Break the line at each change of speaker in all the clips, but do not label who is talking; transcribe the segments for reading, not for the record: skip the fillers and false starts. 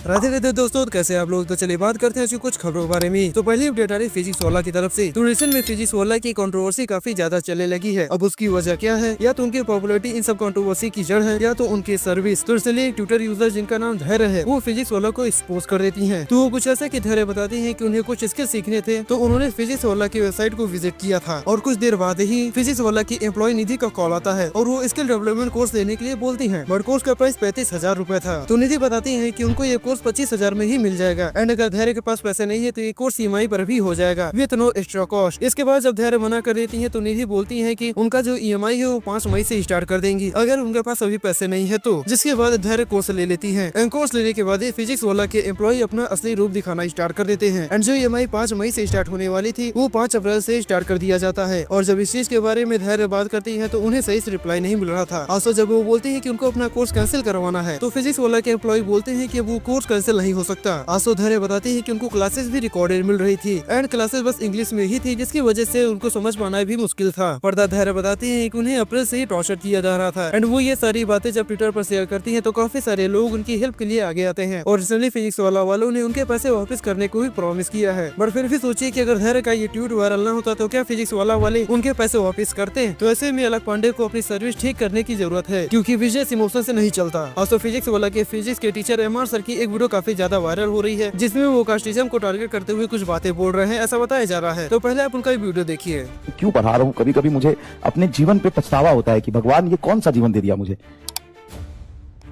राधे राधे दोस्तों, कैसे आप लोग। तो चलिए बात करते हैं कुछ खबरों के बारे में। तो पहली अपडेट आ रही फिजिक्स वाला की तरफ से। तो रिसेंट में फिजिक्स वाला की कंट्रोवर्सी काफी ज्यादा चलने लगी है। अब उसकी वजह क्या है, या तो उनकी पॉपुलरिटी इन सब कंट्रोवर्सी की जड़ है, या तो उनकी सर्विस। तो इसलिए ट्विटर यूजर जिनका नाम धैर्य है, वो फिजिक्स वाला को एक्सपोज कर देती है। तो वो कुछ ऐसा की धैर्य बताती है की उन्हें कुछ स्किल सीखने थे, तो उन्होंने फिजिक्स वाला की वेबसाइट को विजिट किया था। और कुछ देर बाद ही फिजिक्स वाला की एम्प्लॉय निधि का कॉल आता है और वो स्किल डेवलपमेंट कोर्स लेने के लिए बोलती है। बट कोर्स का प्राइस 35,000 रूपए था। तो निधि बताती है की उनको ये कोर्स 25,000 में ही मिल जाएगा। एंड अगर धैर्य के पास पैसे नहीं है तो ये कोर्स ईएमआई पर भी हो जाएगा विद नो एक्स्ट्रा कॉस्ट। इसके बाद जब धैर्य मना कर देती है तो निधि बोलती है कि उनका जो ईएमआई है वो 5 मई से स्टार्ट कर देंगी अगर उनके पास अभी पैसे नहीं है तो। जिसके बाद धैर्य कोर्स ले लेती है। एंड कोर्स लेने के बाद फिजिक्स वाला के एम्प्लॉय अपना असली रूप दिखाना स्टार्ट कर देते हैं। एंड जो ईएमआई 5 मई से स्टार्ट होने वाली थी वो 5 अप्रैल से स्टार्ट कर दिया जाता है। और जब इस चीज के बारे में धैर्य बात करती है तो उन्हें सही से रिप्लाई नहीं मिल रहा था। also जब वो बोलती है कि उनको अपना कोर्स कैंसिल करवाना है तो फिजिक्स वाला के एम्प्लॉय बोलते हैं कि वो कोर्स कैंसिल नहीं हो सकता। आसो धैर्य बताती है कि उनको क्लासेस भी रिकॉर्डेड मिल रही थी एंड क्लासेस बस इंग्लिश में ही थी, जिसकी वजह से उनको समझ पाना भी मुश्किल था। पर्दा धैर्य बताती है कि उन्हें अप्रैल से ही टॉर्चर किया जा रहा था। एंड वो ये सारी बातें जब ट्विटर पर शेयर करती है तो काफी सारे लोग उनकी हेल्प के लिए आगे आते हैं। और रिसेंटली फिजिक्स वालों ने उनके पैसे वापस करने को भी प्रॉमिस किया है। बट फिर भी सोचिए कि अगर धैर्य का ये ट्वीट वायरल न होता तो क्या फिजिक्स वाले उनके पैसे वापस करते। तो ऐसे में अलग पांडे को अपनी सर्विस ठीक करने की जरूरत है, क्योंकि बिजनेस इमोशन से नहीं चलता। also फिजिक्स वाला के फिजिक्स के टीचर एमआर सर की एक वीडियो काफी ज्यादा वायरल हो रही है, जिसमें वो कास्टिज्म को टारगेट करते हुए कुछ बातें बोल रहे हैं, ऐसा बताया जा रहा है। तो पहले आप उनका वीडियो देखिए।
क्यों पढ़ा रहा हूँ, कभी कभी मुझे अपने जीवन पे पछतावा होता है कि भगवान ये कौन सा जीवन दे दिया मुझे।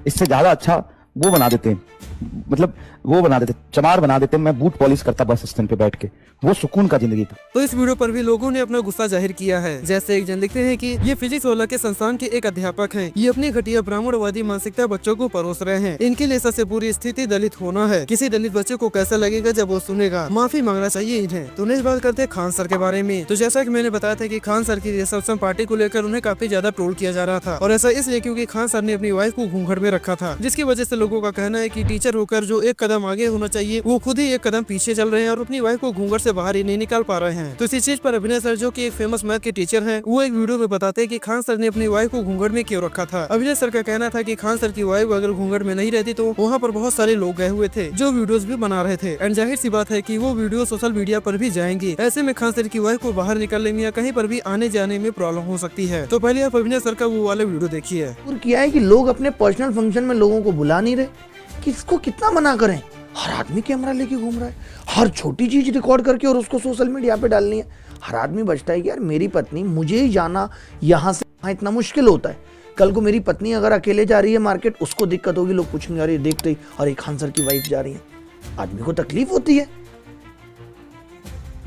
इससे ज्यादा अच्छा वो बना देते हैं, मतलब वो बना देते, चमार बना देते। मैं बूट पॉलिश करता बस स्टैंड पे बैठ के, वो सुकून का जिंदगी था।
तो इस वीडियो पर भी लोगों ने अपना गुस्सा जाहिर किया है। जैसे एक जन लिखते हैं कि ये फिजिक्स वाला के संस्थान के एक अध्यापक हैं। ये अपनी घटिया ब्राह्मणवादी मानसिकता बच्चों को परोस रहे हैं। इनके लिए सबसे बुरी स्थिति दलित होना है। किसी दलित बच्चे को कैसा लगेगा जब वो सुनेगा। माफी मांगना चाहिए इन्हें। तो नेक्स्ट बात करते हैं खान सर के बारे में। तो जैसा की मैंने बताया था की खान सर की रिसेप्शन पार्टी को लेकर उन्हें काफी ज्यादा ट्रोल किया जा रहा था। और ऐसा इसलिए क्योंकि खान सर ने अपनी वाइफ को घूंघट में रखा था, जिसकी वजह से लोगों का कहना है की टीचर होकर जो एक कदम आगे होना चाहिए वो खुद ही एक कदम पीछे चल रहे हैं और अपनी वाइफ को घूंघट से बाहर ही नहीं निकाल पा रहे हैं। तो इसी चीज पर अभिनय सर, जो कि एक फेमस मैथ के टीचर हैं, वो एक वीडियो में बताते हैं कि खान सर ने अपनी वाइफ को घूंघट में क्यों रखा था। अभिनय सर का कहना था कि खान सर की वाइफ अगर घूंघट में नहीं रहती तो वहाँ पर बहुत सारे लोग गए हुए थे जो वीडियोस भी बना रहे थे। एंड जाहिर सी बात है कि वो वीडियो सोशल मीडिया पर भी जाएंगी। ऐसे में खान सर की वाइफ को बाहर निकलने में या कहीं पर भी आने जाने में प्रॉब्लम हो सकती है। तो पहले आप अभिनय सर का वो वाला वीडियो देखिए।
किया है कि लोग अपने पर्सनल फंक्शन में लोगों को बुला नहीं रहे, किसको कितना मना करें। हर आदमी कैमरा लेके घूम रहा है, हर छोटी चीज रिकॉर्ड करके और उसको सोशल मीडिया पे डालनी है। हर आदमी बचता है कि यार मेरी पत्नी, मुझे ही जाना यहाँ से वहाँ इतना मुश्किल होता है। कल को मेरी पत्नी अगर अकेले जा रही है मार्केट, उसको दिक्कत होगी, लोग पूछेंगे अरे देखते ही अरे खान सर की वाइफ जा रही है। आदमी को तकलीफ होती है।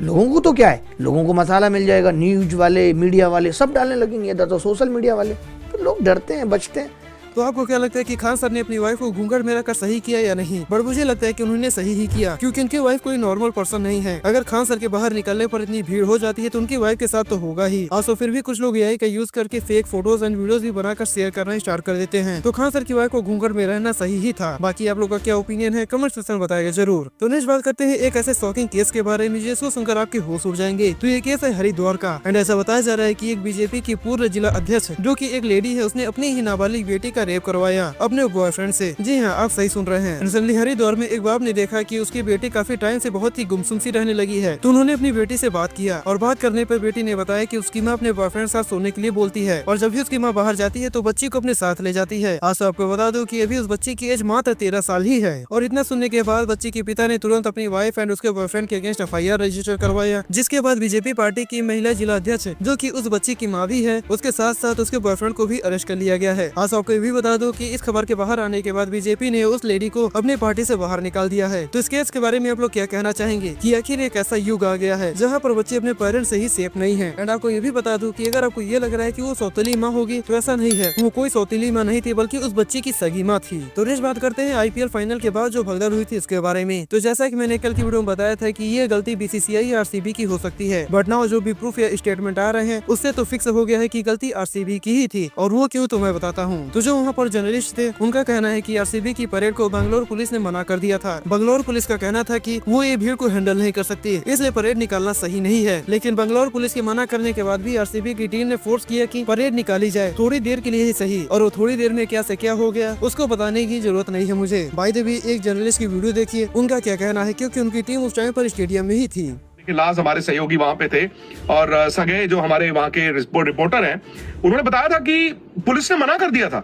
लोगों को तो क्या है, लोगों को मसाला मिल जाएगा, न्यूज वाले मीडिया वाले सब डालने लगेंगे, इधर तो सोशल मीडिया वाले, तो लोग डरते हैं, बचते हैं।
तो आपको क्या लगता है कि खान सर ने अपनी वाइफ को घूंघट में रखकर सही किया या नहीं? पर मुझे लगता है कि उन्होंने सही ही किया, क्योंकि उनकी वाइफ कोई नॉर्मल पर्सन नहीं है। अगर खान सर के बाहर निकलने पर इतनी भीड़ हो जाती है तो उनकी वाइफ के साथ तो होगा ही। also फिर भी कुछ लोग एआई का यूज करके फेक फोटोज एंड वीडियोस भी बनाकर शेयर करना स्टार्ट कर देते हैं। तो खान सर की वाइफ को घूंघट में रहना सही ही था। बाकी आप लोग का क्या ओपिनियन है कमेंट सेक्शन में बताएगा जरूर। तो नेक्स्ट बात करते हैं एक ऐसे शॉकिंग केस के बारे में जिसको सुनकर आपके होश उड़ जाएंगे। तो ये केस है हरिद्वार का। एंड ऐसा बताया जा रहा है की एक बीजेपी की पूर्व जिला अध्यक्ष, जो की एक लेडी है, उसने अपनी ही नाबालिग बेटी का रेप करवाया अपने बॉयफ्रेंड से। जी हाँ, आप सही सुन रहे हैं। रिसेंटली हरिद्वार में एक बाप ने देखा कि उसकी बेटी काफी टाइम से बहुत ही गुमसुम सी रहने लगी है। तो उन्होंने अपनी बेटी से बात किया और बात करने पर बेटी ने बताया कि उसकी माँ अपने बॉयफ्रेंड साथ सोने के लिए बोलती है और जब भी उसकी माँ बाहर जाती है तो बच्ची को अपने साथ ले जाती है। आज आपको बता दो कि अभी उस बच्ची की एज मात्र 13 साल ही है। और इतना सुनने के बाद बच्ची के पिता ने तुरंत अपनी वाइफ एंड उसके बॉयफ्रेंड के अगेंस्ट एफआईआर रजिस्टर करवाया। जिसके बाद बीजेपी पार्टी की महिला जिला अध्यक्ष, जो की उस बच्ची की माँ भी है, उसके साथ साथ उसके बॉयफ्रेंड को भी अरेस्ट कर लिया गया है। आज आपको ये भी बता दो कि इस खबर के बाहर आने के बाद बीजेपी ने उस लेडी को अपने पार्टी से बाहर निकाल दिया है। तो इस केस के बारे में आप लोग क्या कहना चाहेंगे कि आखिर एक ऐसा युग आ गया है जहां पर बच्चे अपने पेरेंट्स से ही सेफ नहीं हैं। एंड आपको ये भी बता दूं कि अगर आपको ये लग रहा है कि वो सौतेली माँ होगी तो ऐसा नहीं है, वो कोई सौतेली माँ नहीं थी बल्कि उस बच्ची की सगी माँ थी। तो नेक्स्ट बात करते हैं आईपीएल फाइनल के बाद जो भगदड़ हुई थी इसके बारे में। तो जैसा की मैंने कल की वीडियो में बताया था कि ये गलती बीसीसीआई आरसीबी की हो सकती है, बट नाउ जो भी प्रूफ या स्टेटमेंट आ रहे हैं उससे तो फिक्स हो गया है कि गलती आरसीबी की ही थी। और वो क्यों तो मैं बताता हूँ। तो जो वहाँ पर जर्नलिस्ट थे, उनका कहना है कि आरसीबी की परेड को बंगलोर पुलिस ने मना कर दिया था। बंगलोर पुलिस का कहना था कि वो ये भीड़ को हैंडल नहीं कर सकती, इसलिए परेड निकालना सही नहीं है। लेकिन बंगलोर पुलिस के मना करने के बाद भी आरसीबी की टीम ने फोर्स किया कि परेड निकाली जाए, थोड़ी देर के लिए ही सही। और वो थोड़ी देर में क्या से क्या हो गया उसको बताने की जरूरत नहीं है मुझे। बाय द वे, एक जर्नलिस्ट की वीडियो देखिए, उनका क्या कहना है, क्योंकि उनकी टीम उस टाइम पर स्टेडियम में ही थी।
लाज हमारे सहयोगी वहां पे थे और सगे जो हमारे वहां के रिपोर्टर हैं, उन्होंने बताया था कि पुलिस ने मना कर दिया था,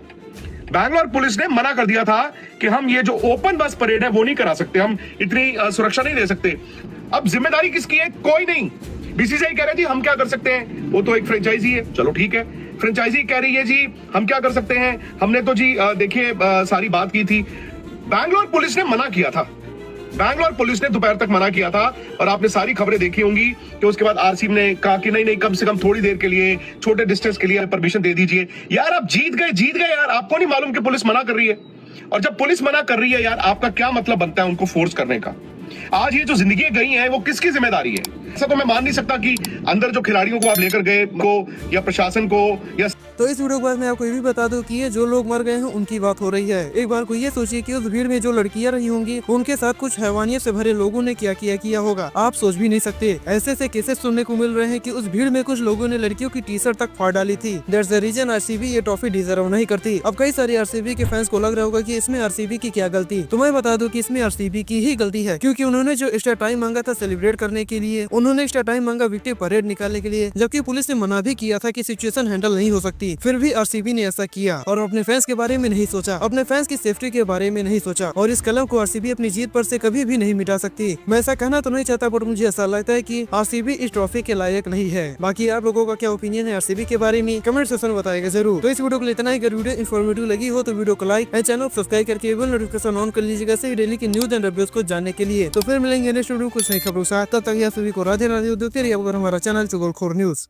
बैंगलोर पुलिस ने मना कर दिया था कि हम ये जो ओपन बस परेड है वो नहीं करा सकते, हम इतनी सुरक्षा नहीं दे सकते। अब जिम्मेदारी किसकी है? कोई नहीं। बीसीसीआई कह रही थी हम क्या कर सकते हैं, वो तो एक फ्रेंचाइजी है, चलो ठीक है। फ्रेंचाइजी कह रही है जी हम क्या कर सकते हैं, हमने तो जी देखिए सारी बात की थी। बैंगलोर पुलिस ने मना किया था, बैंगलोर पुलिस ने दोपहर तक मना किया था और आपने सारी खबरें देखी होंगी कि उसके बाद आरसीबी ने कहा कि नहीं नहीं, कम से कम थोड़ी देर के लिए, छोटे डिस्टेंस के लिए परमिशन दे दीजिए। यार आप जीत गए यार, आपको नहीं मालूम कि पुलिस मना कर रही है? और जब पुलिस मना कर रही है यार, आपका क्या मतलब बनता है उनको फोर्स करने का? आज ये जो जिंदगी गई है वो किसकी जिम्मेदारी है? ऐसा तो मैं मान नहीं सकता कि अंदर जो खिलाड़ियों को आप लेकर गए को या प्रशासन को या
तो इस वीडियो के बाद मैं आपको ये भी बता दूं कि ये जो लोग मर गए हैं उनकी बात हो रही है। एक बार को ये सोचिए कि उस भीड़ में जो लड़कियां रही होंगी उनके साथ कुछ हैवानियत से भरे लोगों ने क्या किया होगा, आप सोच भी नहीं सकते। ऐसे केसेस सुनने को मिल रहे हैं कि उस भीड़ में कुछ लोगों ने लड़कियों की टी शर्ट तक फाड़ डाली थी। दैट्स द रीजन आरसीबी ये ट्रॉफी डिजर्व नहीं करती। अब कई सारे आरसीबी के फैंस को लग रहा होगा कि इसमें आरसीबी की क्या गलती, तो मैं बता दूं कि इसमें आरसीबी की ही गलती है, क्योंकि उन्होंने जो एक्स्ट्रा टाइम मांगा था सेलिब्रेट करने के लिए, उन्होंने एक्स्ट्रा टाइम मांगा विक्ट्री परेड निकालने के लिए, जबकि पुलिस ने मना भी किया था कि सिचुएशन हैंडल नहीं हो सकती। फिर भी आरसीबी ने ऐसा किया और अपने फैंस के बारे में नहीं सोचा, अपने फैंस की सेफ्टी के बारे में नहीं सोचा। और इस कलम को आरसीबी अपनी जीत पर से कभी भी नहीं मिटा सकती। मैं ऐसा कहना तो नहीं चाहता, बट मुझे ऐसा लगता है कि आरसीबी इस ट्रॉफी के लायक नहीं है। बाकी आप लोगों का क्या ओपिनियन है आरसीबी के बारे में, कमेंट सेक्शन में बताएगा जरूर। तो इस वीडियो को इतना ही। अगर वीडियो इन्फॉर्मेटिव लगी हो तो वीडियो को लाइक एंड चैनल को सब्सक्राइब करके बेल नोटिफिकेशन ऑन कर लीजिएगा ऐसे डेली की न्यूज एंड अपडेट्स को जानने के लिए। तो फिर मिलेंगे नेक्स्ट वीडियो कुछ नई खबरों के साथ, तब तक आप सभी को राधे राधे। देखते रहिए हमारा चैनल चुगलखोर न्यूज।